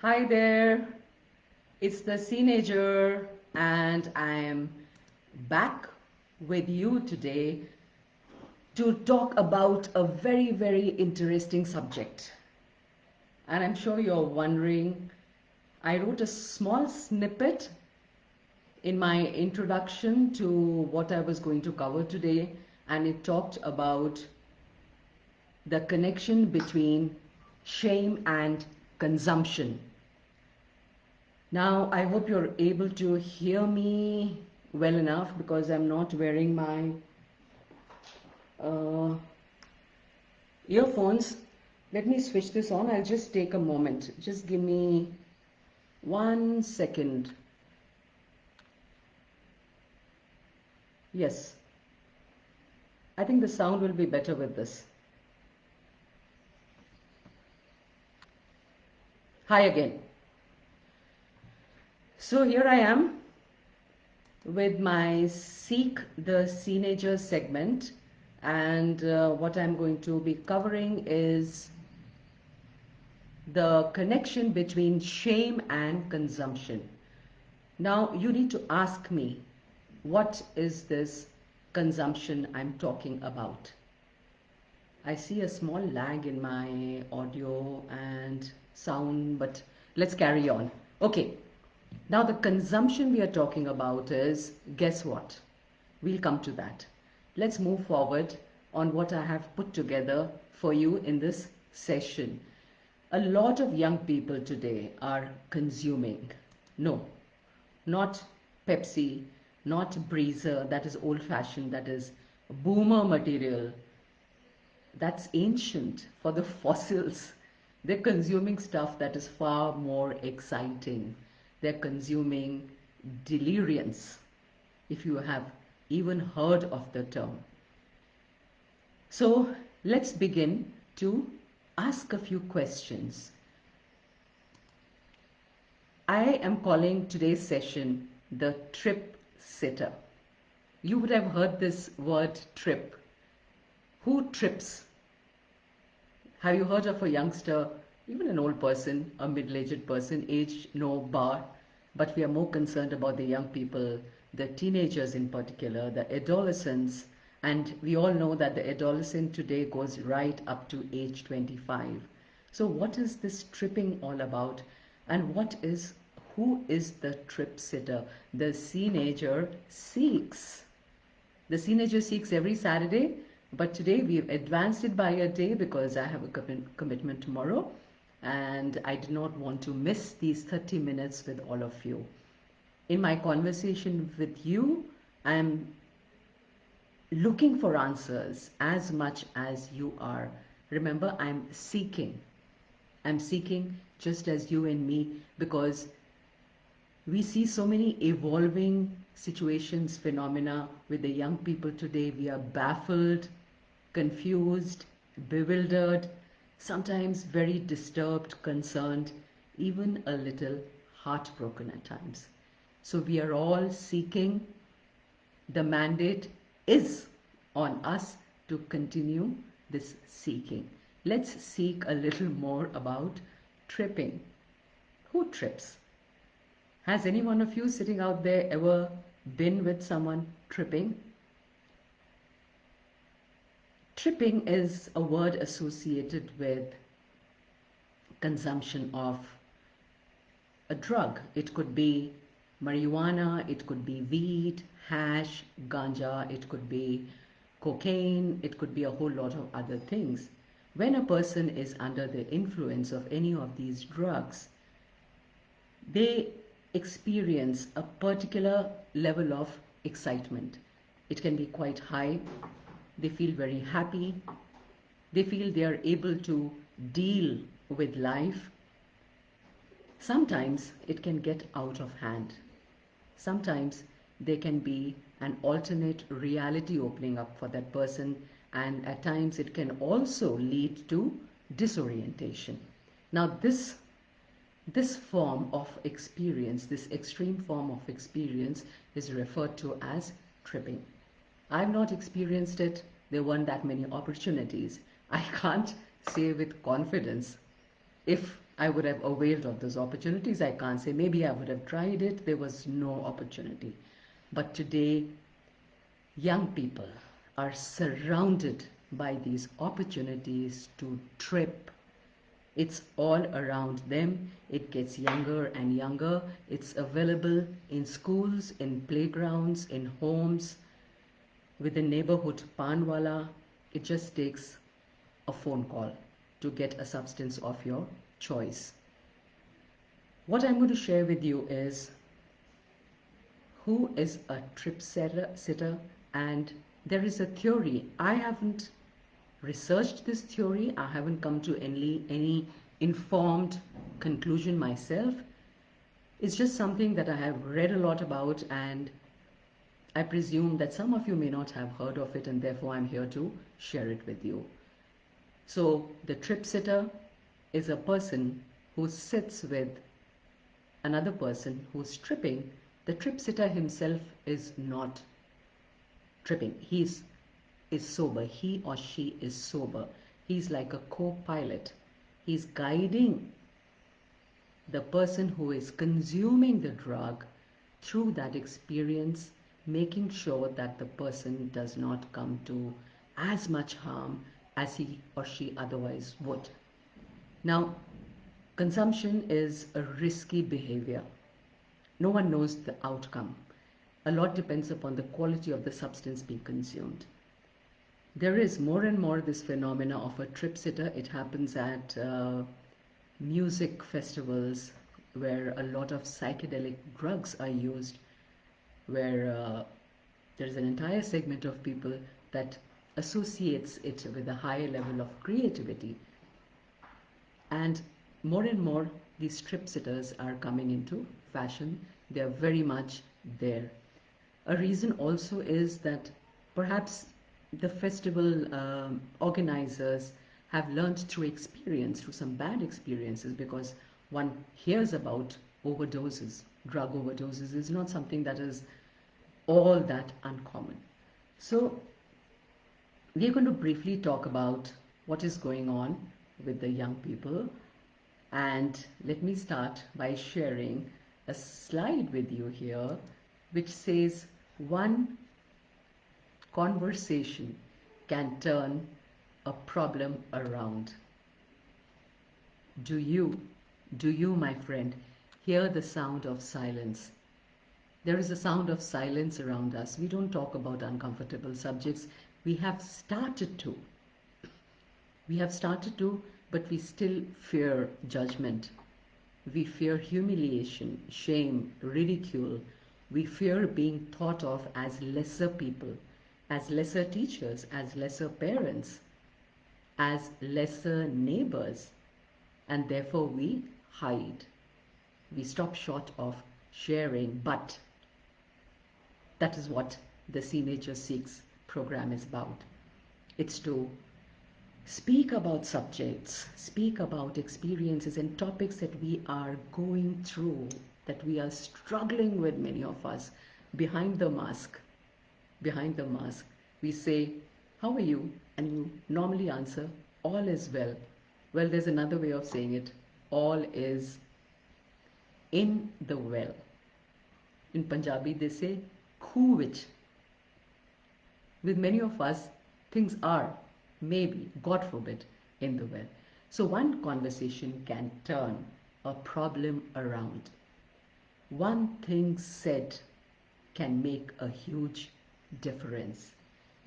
Hi there, it's the Seenager, and I am back with you today to talk about a very, very interesting subject. And I'm sure you're wondering, I wrote a small snippet in my introduction to what I was going to cover today, and it talked about the connection between shame and consumption. Now, I hope you're able to hear me well enough because I'm not wearing my uh, earphones. Let me switch this on. I'll just take a moment. Just give me 1 second. Yes, I think the sound will be better with this. Hi again. So here I am with my Seek the Seenager segment, and what I'm going to be covering is the connection between shame and consumption. Now, you need to ask me, what is this consumption I'm talking about? I see a small lag in my audio and sound, but let's carry on. Okay, now the consumption we are talking about is, guess what? We'll come to that. Let's move forward on what I have put together for you in this session. A lot of young people today are consuming. No, not Pepsi, not Breezer, that is old fashioned, that is boomer material, that's ancient for the fossils. They're consuming stuff that is far more exciting. They're consuming deliriums, if you have even heard of the term. So let's begin to ask a few questions. I am calling today's session the trip sitter. You would have heard this word trip. Who trips? Have you heard of a youngster, even an old person, a middle-aged person, age no bar, but we are more concerned about the young people, the teenagers in particular, the adolescents, and we all know that the adolescent today goes right up to age 25. So what is this tripping all about? And who is the trip sitter? The Seenager seeks. The Seenager seeks every Saturday, but today we've advanced it by a day because I have a commitment tomorrow and I did not want to miss these 30 minutes with all of you. In my conversation with you, I'm looking for answers as much as you are. Remember, I'm seeking. I'm seeking just as you and me, because we see so many evolving situations, phenomena with the young people today. We are baffled, confused, bewildered, sometimes very disturbed, concerned, even a little heartbroken at times. So we are all seeking. The mandate is on us to continue this seeking. Let's seek a little more about tripping. Who trips? Has any one of you sitting out there ever been with someone tripping? Tripping is a word associated with consumption of a drug. It could be marijuana, it could be weed, hash, ganja, it could be cocaine, it could be a whole lot of other things. When a person is under the influence of any of these drugs, they experience a particular level of excitement. It can be quite high. They feel very happy. They feel they are able to deal with life. Sometimes it can get out of hand. Sometimes there can be an alternate reality opening up for that person, and at times it can also lead to disorientation. Now, this form of experience, this extreme form of experience, is referred to as tripping. I've not experienced it. There weren't that many opportunities. I can't say with confidence. If I would have availed of those opportunities, I can't say. Maybe I would have tried it. There was no opportunity. But today, young people are surrounded by these opportunities to trip. It's all around them. It gets younger and younger. It's available in schools, in playgrounds, in homes, with the neighborhood panwala. It just takes a phone call to get a substance of your choice. What I'm going to share with you is who is a sitter, and there is a theory. I haven't researched this theory. I haven't come to any informed conclusion myself. It's just something that I have read a lot about, and I presume that some of you may not have heard of it, and therefore I'm here to share it with you. So the trip sitter is a person who sits with another person who's tripping. The trip sitter himself is not tripping. Is sober. He or she is sober. He's like a co-pilot. He's guiding the person who is consuming the drug through that experience, making sure that the person does not come to as much harm as he or she otherwise would. Now, consumption is a risky behavior. No one knows the outcome. A lot depends upon the quality of the substance being consumed. There is more and more this phenomena of a trip sitter. It happens at music festivals where a lot of psychedelic drugs are used, where there's an entire segment of people that associates it with a higher level of creativity. And more these trip sitters are coming into fashion. They are very much there. A reason also is that perhaps the festival organizers have learned through experience, through some bad experiences, because one hears about overdoses. Drug overdoses is not something that is all that uncommon. So we're going to briefly talk about what is going on with the young people. And let me start by sharing a slide with you here which says one conversation can turn a problem around. Do you, my friend, hear the sound of silence? There is a sound of silence around us. We don't talk about uncomfortable subjects. We have started to. We have started to, but we still fear judgment. We fear humiliation, shame, ridicule. We fear being thought of as lesser people, as lesser teachers, as lesser parents, as lesser neighbors, and therefore we hide. We stop short of sharing, but that is what the Seenager Seeks program is about. It's to speak about subjects, speak about experiences and topics that we are going through, that we are struggling with, many of us, behind the mask. Behind the mask, we say, "How are you?" And you normally answer, "All is well." Well, there's another way of saying it. All is in the well. In Punjabi, they say, "Khoo vich." With many of us, things are, maybe, God forbid, in the well. So one conversation can turn a problem around. One thing said can make a huge difference,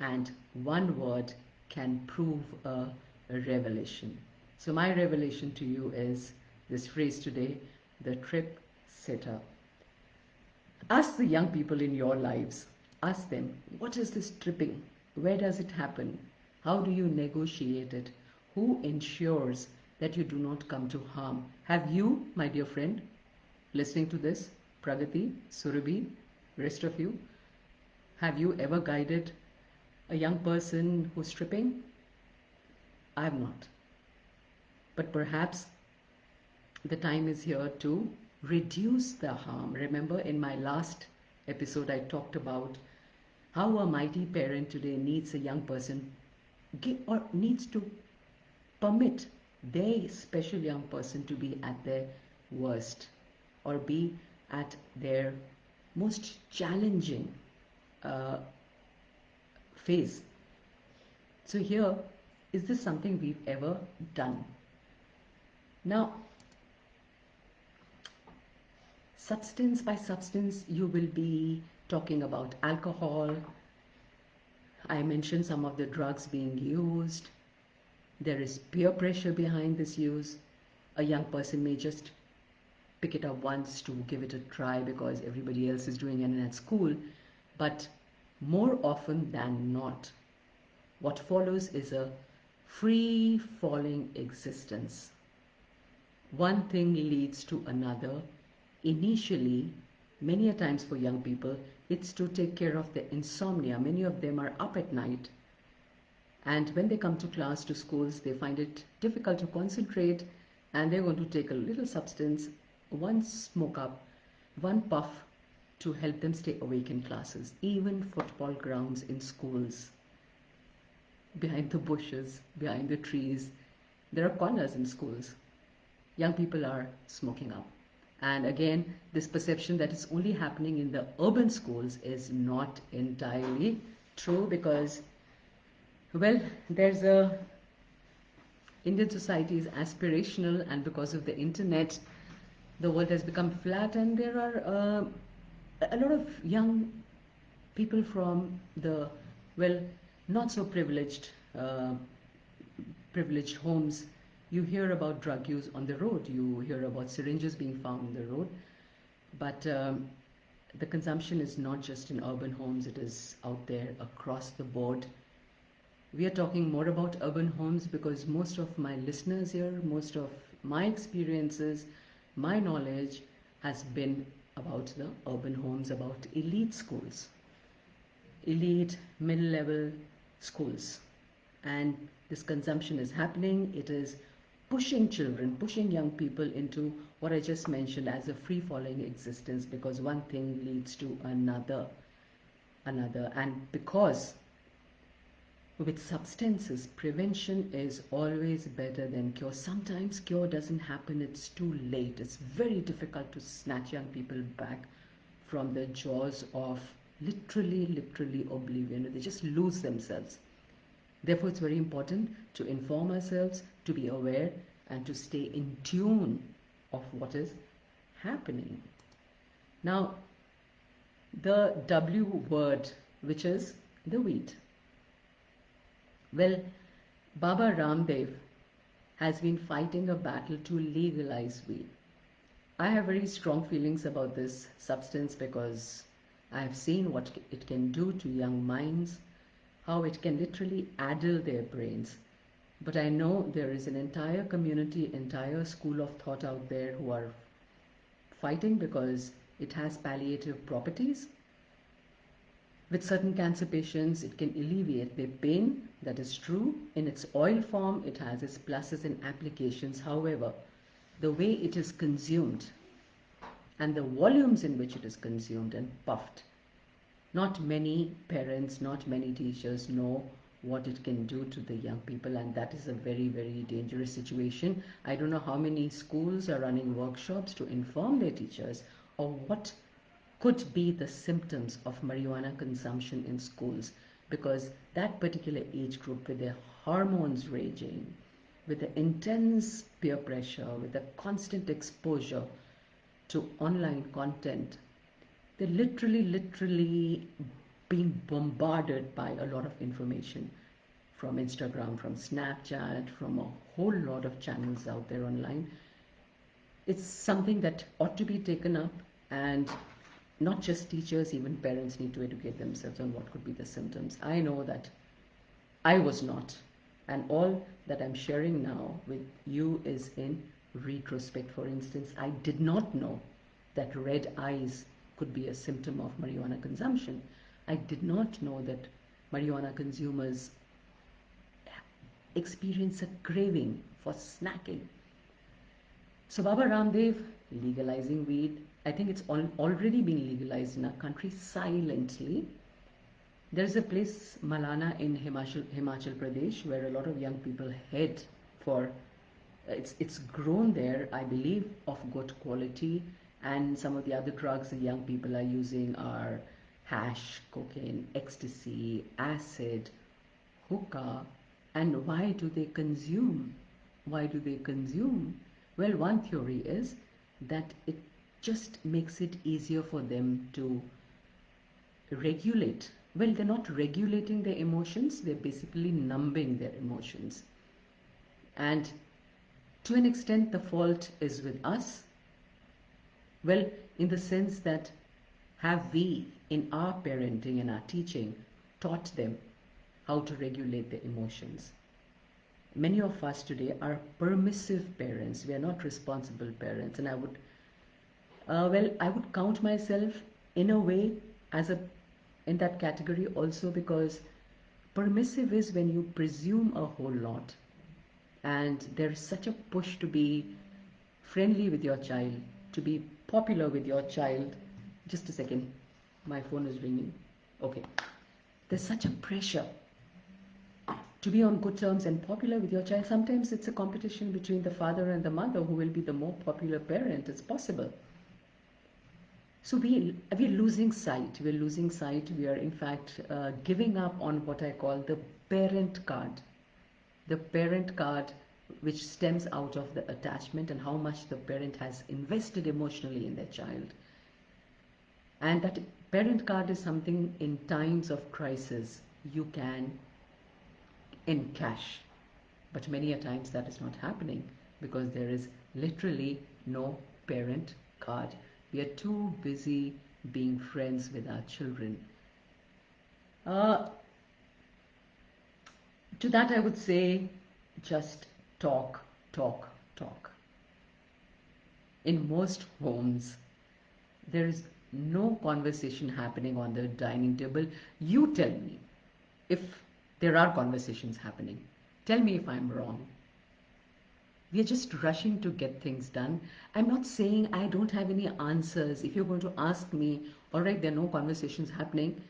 and one word can prove a revelation. So my revelation to you is this phrase today, the trip sitter. Ask the young people in your lives. Ask them, what is this tripping? Where does it happen? How do you negotiate it? Who ensures that you do not come to harm? Have you, my dear friend, listening to this, Pragati, Surabhi, rest of you, have you ever guided a young person who's tripping? I have not. But perhaps the time is here to reduce the harm. Remember, in my last episode, I talked about how a mighty parent today needs a young person or needs to permit they, special young person, to be at their worst or be at their most challenging uh, phase. So here, is this something we've ever done? Now, substance by substance, you will be talking about alcohol. I mentioned some of the drugs being used. There is peer pressure behind this use. A young person may just pick it up once to give it a try because everybody else is doing it at school. But more often than not, what follows is a free falling existence. One thing leads to another. Initially, many a times for young people, it's to take care of the insomnia. Many of them are up at night, and when they come to class, to schools, they find it difficult to concentrate, and they're going to take a little substance, one smoke up, one puff, to help them stay awake in classes. Even football grounds in schools, behind the bushes, behind the trees, there are corners in schools. Young people are smoking up. And again, this perception that it's only happening in the urban schools is not entirely true, because, well, there's a Indian society is aspirational, and because of the internet, the world has become flat, and there are a lot of young people from the, well, not so privileged homes. You hear about drug use on the road, you hear about syringes being found on the road, but the consumption is not just in urban homes, it is out there across the board. We are talking more about urban homes because most of my listeners here, most of my experiences, my knowledge has been about the urban homes, about elite schools, elite middle-level schools. And this consumption is happening. It is pushing children, pushing young people into what I just mentioned as a free-falling existence, because one thing leads to another. And because with substances, prevention is always better than cure. Sometimes cure doesn't happen, it's too late. It's very difficult to snatch young people back from the jaws of literally oblivion. They just lose themselves. Therefore, it's very important to inform ourselves, to be aware, and to stay in tune of what is happening. Now, the W word, which is the weed. Well, Baba Ramdev has been fighting a battle to legalize weed. I have very strong feelings about this substance because I have seen what it can do to young minds, how it can literally addle their brains. But I know there is an entire community, entire school of thought out there who are fighting because it has palliative properties. With certain cancer patients, it can alleviate their pain. That is true. In its oil form, it has its pluses and applications. However, the way it is consumed and the volumes in which it is consumed and puffed, not many parents, not many teachers know what it can do to the young people, and that is a very dangerous situation. I don't know how many schools are running workshops to inform their teachers of what could be the symptoms of marijuana consumption in schools, because that particular age group, with their hormones raging, with the intense peer pressure, with the constant exposure to online content, they're literally being bombarded by a lot of information from Instagram, from Snapchat, from a whole lot of channels out there online. It's something that ought to be taken up, and not just teachers, even parents need to educate themselves on what could be the symptoms. I know that I was not, and all that I'm sharing now with you is in retrospect. For instance, I did not know that red eyes could be a symptom of marijuana consumption. I did not know that marijuana consumers experience a craving for snacking. So Baba Ramdev, legalizing weed. I think it's already been legalized in our country silently. There is a place, Malana, in Himachal Pradesh, where a lot of young people head for It's grown there, I believe, of good quality. And some of the other drugs that young people are using are hash, cocaine, ecstasy, acid, hookah. And why do they consume? Why do they consume? Well, one theory is that it just makes it easier for them to regulate. Well, they're not regulating their emotions, they're basically numbing their emotions. And to an extent, the fault is with us. Well, in the sense that, have we, in our parenting and our teaching, taught them how to regulate their emotions? Many of us today are permissive parents. We are not responsible parents. And I would count myself in a way as a in that category also, because permissive is when you presume a whole lot, and there is such a push to be friendly with your child, to be popular with your child. Just a second, my phone is ringing. Okay. There's such a pressure to be on good terms and popular with your child. Sometimes it's a competition between the father and the mother who will be the more popular parent. It's possible. So we're losing sight. We're losing sight. We are in fact giving up on what I call the parent card. The parent card, which stems out of the attachment and how much the parent has invested emotionally in their child. And that parent card is something in times of crisis you can encash. But many a times that is not happening because there is literally no parent card. We are too busy being friends with our children. To that I would say, just talk, talk, talk. In most homes, there is no conversation happening on the dining table. You tell me if there are conversations happening. Tell me if I'm wrong. We are just rushing to get things done. I'm not saying I don't have any answers. If you're going to ask me, all right, there are no conversations happening,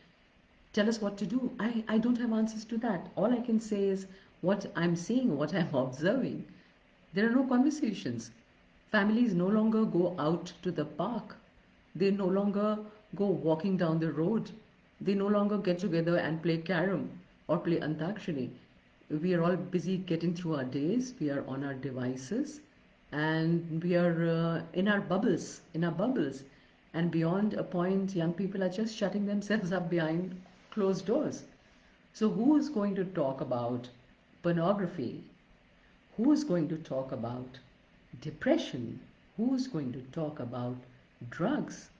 tell us what to do. I don't have answers to that. All I can say is what I'm seeing, what I'm observing. There are no conversations. Families no longer go out to the park. They no longer go walking down the road. They no longer get together and play carom or play antakshari. We are all busy getting through our days. We are on our devices, and we are in our bubbles. And beyond a point, young people are just shutting themselves up behind closed doors. So who is going to talk about pornography? Who is going to talk about depression? Who is going to talk about drugs?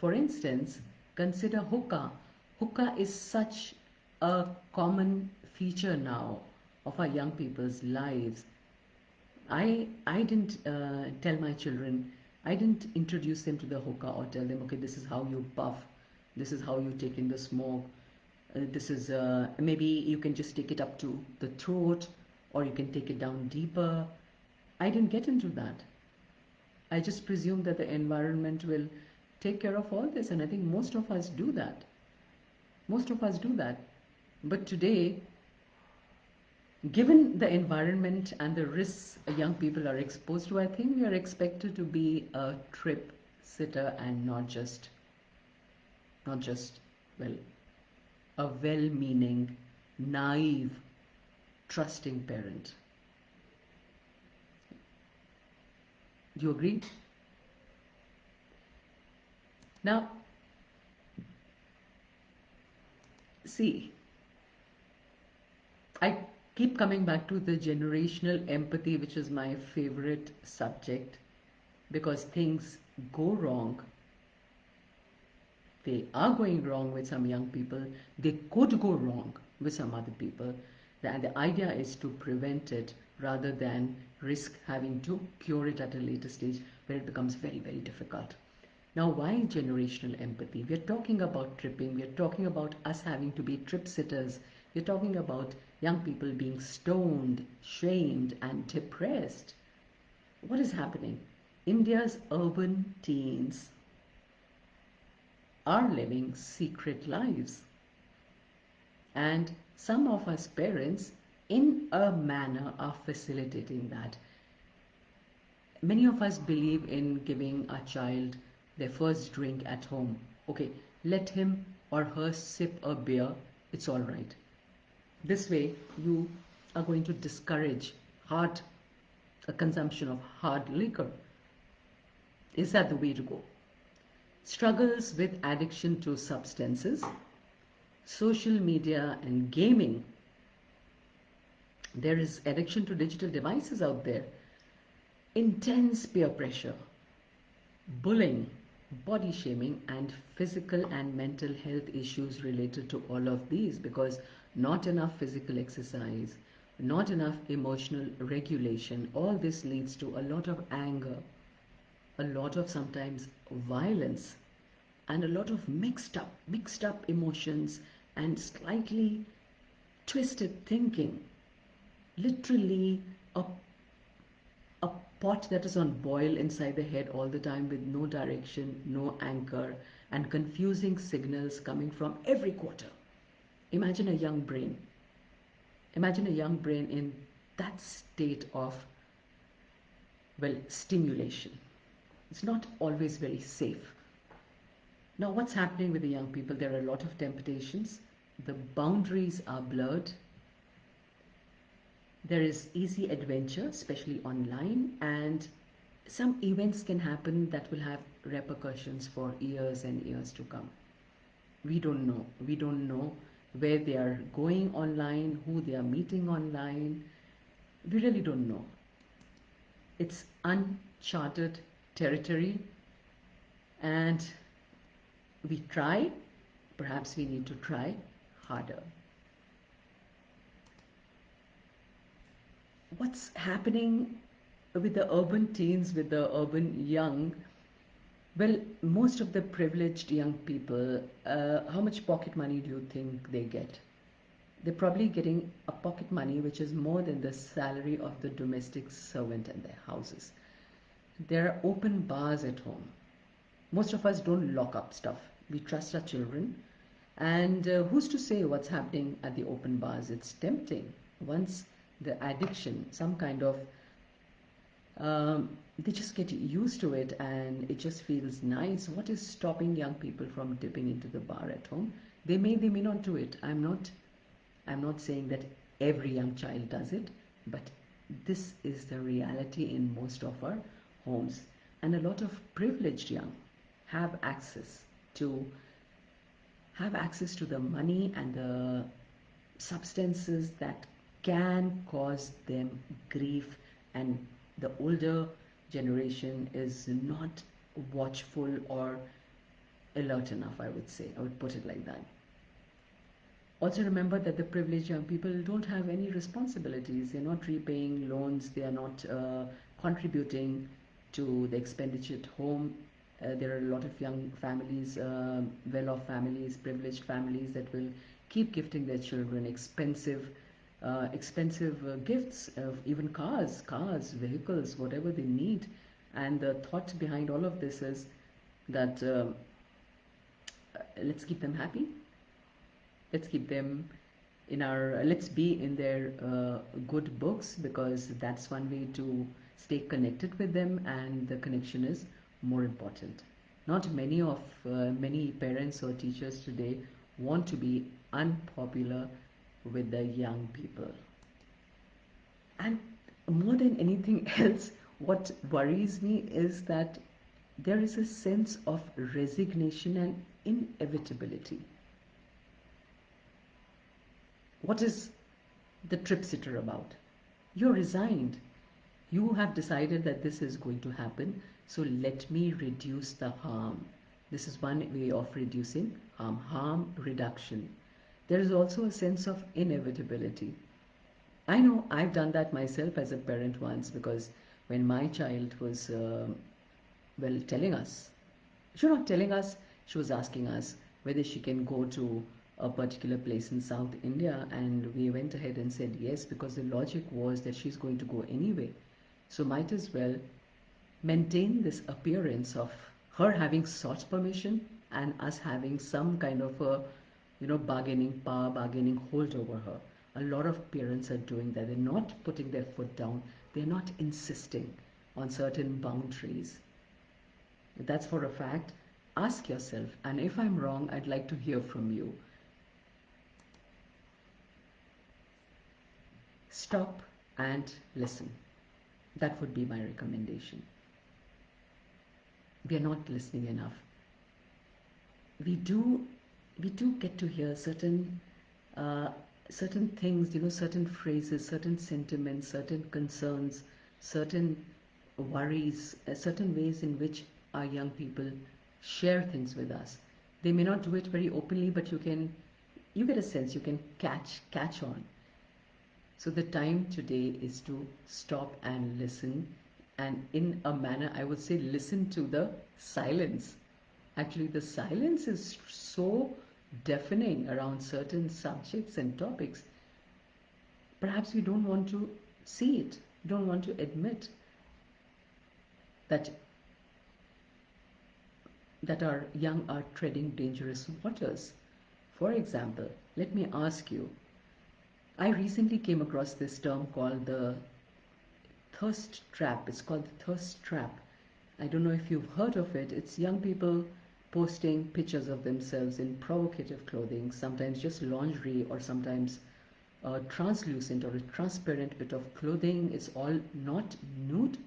For instance, consider hookah. Hookah is such a common feature now of our young people's lives. I didn't tell my children, I didn't introduce them to the hookah or tell them, okay, this is how you puff, this is how you take in the smoke, this is maybe you can just take it up to the throat or you can take it down deeper. I didn't get into that. I just presumed that the environment will take care of all this, and I think most of us do that. Most of us do that. But today, given the environment and the risks young people are exposed to, I think we are expected to be a trip sitter and not just, well, a well-meaning, naive, trusting parent. Do you agree? Now, see, I keep coming back to the generational empathy, which is my favorite subject, because things go wrong. They are going wrong with some young people. They could go wrong with some other people. And the idea is to prevent it rather than risk having to cure it at a later stage where it becomes very, very difficult. Now, why generational empathy? We're talking about tripping. We're talking about us having to be trip sitters. We're talking about young people being stoned, shamed, and depressed. What is happening? India's urban teens are living secret lives. And some of us parents, in a manner, are facilitating that. Many of us believe in giving our child their first drink at home. Okay, let him or her sip a beer, it's all right. This way, you are going to discourage hard a consumption of hard liquor. Is that the way to go? Struggles with addiction to substances, social media, and gaming. There is addiction to digital devices out there, intense peer pressure, bullying, body shaming, and physical and mental health issues related to all of these, because not enough physical exercise, not enough emotional regulation, all this leads to a lot of anger, a lot of sometimes violence, and a lot of mixed up emotions and slightly twisted thinking. Literally a a pot that is on boil inside the head all the time with no direction, no anchor, and confusing signals coming from every quarter. Imagine a young brain. Imagine a young brain in that state of, well, stimulation. It's not always very safe. Now, what's happening with the young people? There are a lot of temptations. The boundaries are blurred. There is easy adventure, especially online, and some events can happen that will have repercussions for years and years to come. We don't know. We don't know where they are going online, who they are meeting online. We really don't know. It's uncharted territory, and we try, perhaps we need to try harder. What's happening with the urban teens, with the urban young? Well, most of the privileged young people, how much pocket money do you think they get? They're probably getting a pocket money which is more than the salary of the domestic servant in their houses. There are open bars at home. Most of us don't lock up stuff. We trust our children. And who's to say what's happening at the open bars? It's tempting. Once the addiction, some kind of, they just get used to it and it just feels nice. What is stopping young people from dipping into the bar at home? They may not do it. I'm not saying that every young child does it, but this is the reality in most of our homes. And a lot of privileged young have access to the money and the substances that can cause them grief, and the older generation is not watchful or alert enough, I would say. I would put it like that. Also remember that the privileged young people don't have any responsibilities. They're not repaying loans. They are not contributing to the expenditure at home. There are a lot of young families, well-off families, privileged families that will keep gifting their children expensive gifts, even cars, vehicles, whatever they need. And the thought behind all of this is that let's keep them happy. Let's keep them let's be in their good books, because that's one way to stay connected with them, and the connection is more important. Not many parents or teachers today want to be unpopular with the young people. And more than anything else, what worries me is that there is a sense of resignation and inevitability. What is the trip sitter about? You're resigned. You have decided that this is going to happen, so let me reduce the harm. This is one way of reducing harm reduction. There is also a sense of inevitability. I know I've done that myself as a parent once, because when my child was, telling us, she was not telling us, she was asking us whether she can go to a particular place in South India, and we went ahead and said yes, because the logic was that she's going to go anyway. So might as well maintain this appearance of her having sought permission and us having some kind of a bargaining power, bargaining hold over her. A lot of parents are doing that. They're not putting their foot down. They're not insisting. on certain boundaries. That's for a fact. Ask yourself, and if I'm wrong, I'd like to hear from you. Stop and listen. That would be my recommendation. We are not listening enough. We do, we do get to hear uh, certain things, certain phrases, certain sentiments, certain concerns, certain worries, certain ways in which our young people share things with us. They may not do it very openly, but you get a sense, you can catch on. So the time today is to stop and listen, and in a manner, I would say, listen to the silence. Actually, the silence is so deafening around certain subjects and topics. Perhaps we don't want to see it, don't want to admit that our young are treading dangerous waters. For example, let me ask you, I recently came across this term called the thirst trap. It's called the thirst trap. I don't know if you've heard of it. It's young people posting pictures of themselves in provocative clothing, sometimes just lingerie, or sometimes a translucent or a transparent bit of clothing. It's all not nude,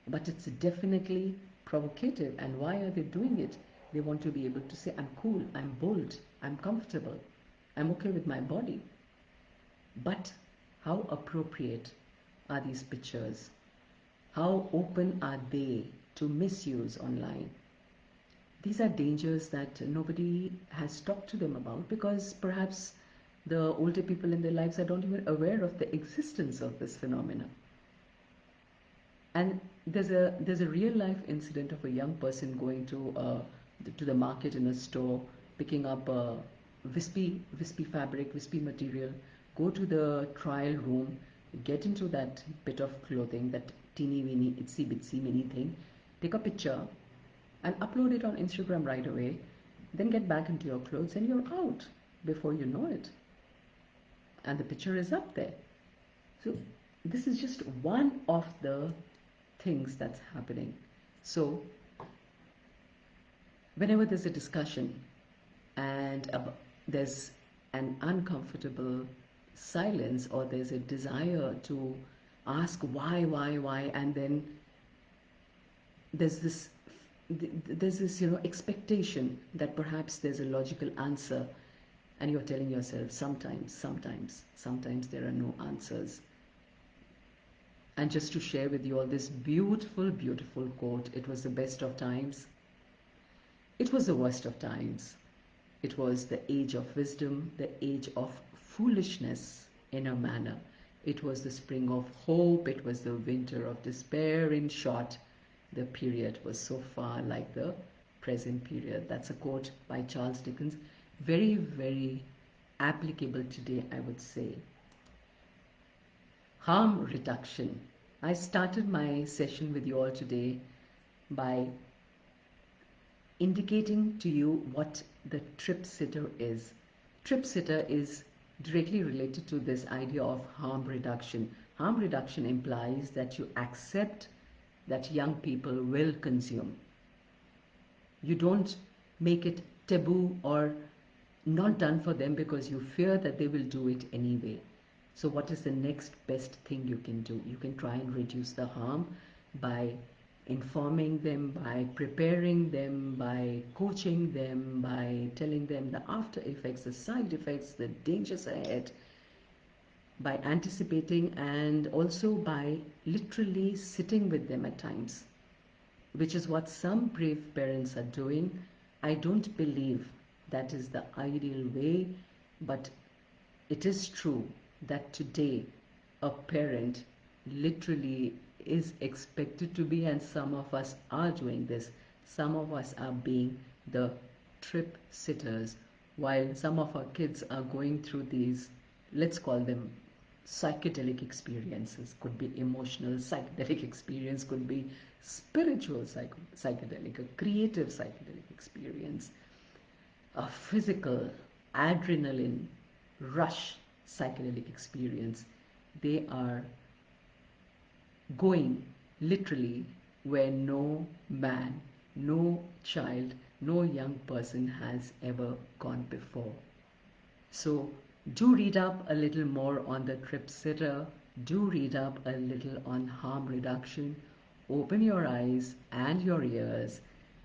but it's definitely provocative. And why are they doing it? They want to be able to say, I'm cool, I'm bold, I'm comfortable, I'm okay with my body. But how appropriate are these pictures? How open are they to misuse online? These are dangers that nobody has talked to them about, because perhaps the older people in their lives are not even aware of the existence of this phenomenon. And there's a real life incident of a young person going to the market in a store, picking up a wispy fabric, wispy material, go to the trial room, get into that bit of clothing, that teeny weeny itsy bitsy mini thing, take a picture and upload it on Instagram right away, then get back into your clothes and you're out before you know it. And the picture is up there. So this is just one of the things that's happening. So whenever there's a discussion and there's an uncomfortable silence, or there's a desire to ask why, and then there's this expectation that perhaps there's a logical answer, and you're telling yourself sometimes there are no answers. And just to share with you all this beautiful quote, it was the best of times, it was the worst of times. It was the age of wisdom, the age of foolishness in a manner. It was the spring of hope, it was the winter of despair. In short, the period was so far like the present period. That's a quote by Charles Dickens. Very, very applicable today, I would say. Harm reduction. I started my session with you all today by indicating to you what the trip sitter is. Trip sitter is directly related to this idea of harm reduction. Harm reduction implies that you accept that young people will consume. You don't make it taboo or not done for them because you fear that they will do it anyway. So what is the next best thing you can do? You can try and reduce the harm by informing them, by preparing them, by coaching them, by telling them the after effects, the side effects, the dangers ahead, by anticipating, and also by literally sitting with them at times, which is what some brave parents are doing. I don't believe that is the ideal way, but it is true that today a parent literally is expected to be, and some of us are doing this. Some of us are being the trip sitters, while some of our kids are going through these, let's call them psychedelic experiences. Could be emotional psychedelic experience, could be spiritual psychedelic, a creative psychedelic experience, a physical adrenaline rush psychedelic experience. They are going literally where no man, no child, no young person has ever gone before. So do read up a little more on the trip sitter. Do read up a little on harm reduction. Open your eyes and your ears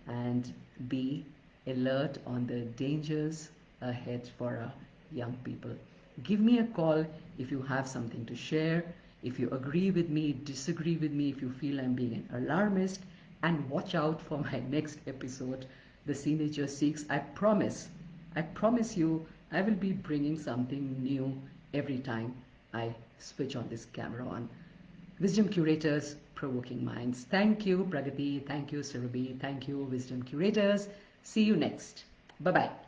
and be alert on the dangers ahead for our young people. Give me a call if you have something to share, if you agree with me, disagree with me, if you feel I'm being an alarmist, and watch out for my next episode, The Seenager Seeks. I promise you, I will be bringing something new every time I switch on this camera on. Wisdom Curators, Provoking Minds. Thank you, Pragati. Thank you, Surabhi. Thank you, Wisdom Curators. See you next. Bye-bye.